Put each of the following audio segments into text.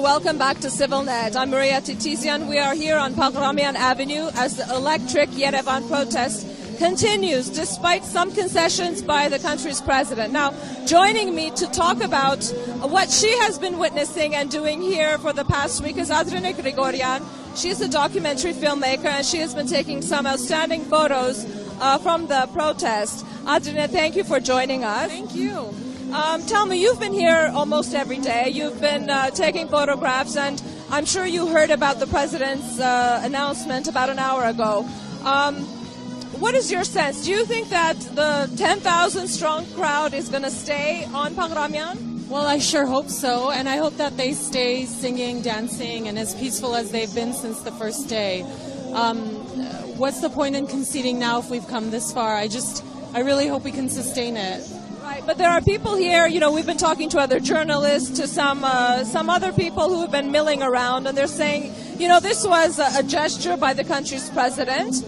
Welcome back to CivilNet. I'm Titizian. We are here on Pagramian Avenue as the electric Yerevan protest continues despite some concessions by the country's president. Now, joining me to talk about what she has been witnessing and doing here for the past week is Adrineh Gregorian. She's a documentary filmmaker and she has been taking some outstanding photos from the protest. Adrineh, thank you for joining us. Thank you. Tell me, you've been here almost every day. You've been taking photographs, and I'm sure you heard about the president's announcement about an hour ago. What is your sense? Do you think that the 10,000 strong crowd is going to stay on Pagramian? Well, I sure hope so, and I hope that they stay singing, dancing, and as peaceful as they've been since the first day. What's the point in conceding now if we've come this far? I really hope we can sustain it. Right, but there are people here, you know, we've been talking to other journalists, to some other people who have been milling around, and they're saying, you know, this was a gesture by the country's president.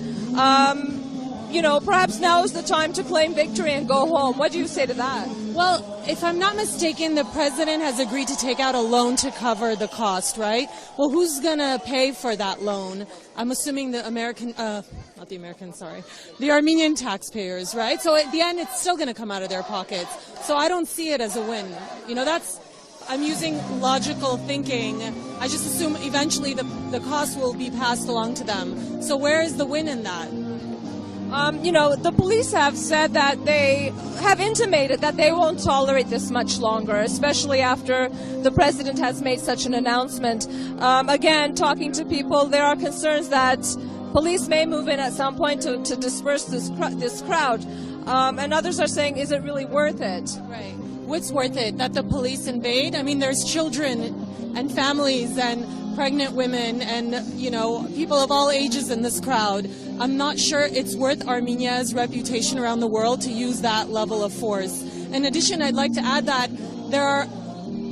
You know, perhaps now is the time to claim victory and go home. What do you say to that? Well, if I'm not mistaken, the president has agreed to take out a loan to cover the cost, right? Well, who's going to pay for that loan? I'm assuming the the Armenian taxpayers, right? So at the end, it's still going to come out of their pockets. So I don't see it as a win. You know, I'm using logical thinking. I just assume eventually the cost will be passed along to them. So where is the win in that? You know, the police have said that they have intimated that they won't tolerate this much longer, especially after the president has made such an announcement. Again, talking to people, there are concerns that police may move in at some point to disperse this crowd. And others are saying, is it really worth it? Right. What's worth it? That the police invade? I mean, there's children and families and pregnant women and, you know, people of all ages in this crowd. I'm not sure it's worth Armenia's reputation around the world to use that level of force. In addition, I'd like to add that there are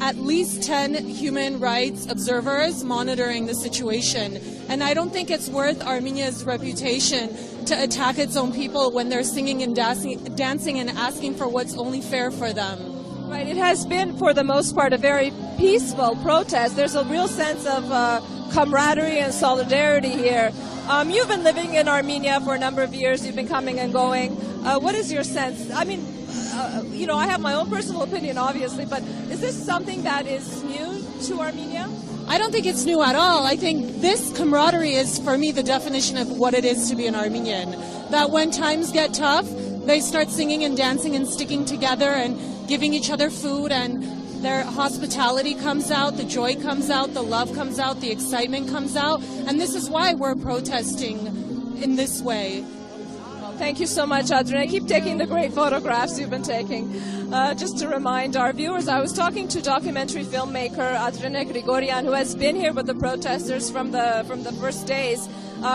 at least 10 human rights observers monitoring the situation. And I don't think it's worth Armenia's reputation to attack its own people when they're singing and dancing and asking for what's only fair for them. Right, it has been, for the most part, a very peaceful protest. There's a real sense of camaraderie and solidarity here. You've been living in Armenia for a number of years. You've been coming and going. What is your sense? I mean, you know, I have my own personal opinion, obviously, but is this something that is new to Armenia? I don't think it's new at all. I think this camaraderie is, for me, the definition of what it is to be an Armenian. That when times get tough, they start singing and dancing and sticking together and giving each other food, and their hospitality comes out, the joy comes out, the love comes out, the excitement comes out, and this is why we're protesting in this way. Well, thank you so much, Adrineh. Keep taking the great photographs you've been taking. Just to remind our viewers, I was talking to documentary filmmaker Adrineh Gregorian, who has been here with the protesters from the first days.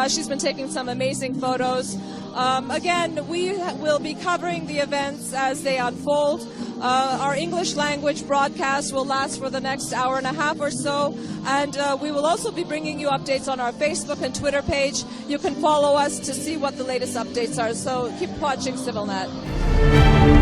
She's been taking some amazing photos. Again, we will be covering the events as they unfold. Our English language broadcast will last for the next hour and a half or so, and we will also be bringing you updates on our Facebook and Twitter page. You can follow us to see what the latest updates are, so keep watching CivilNet.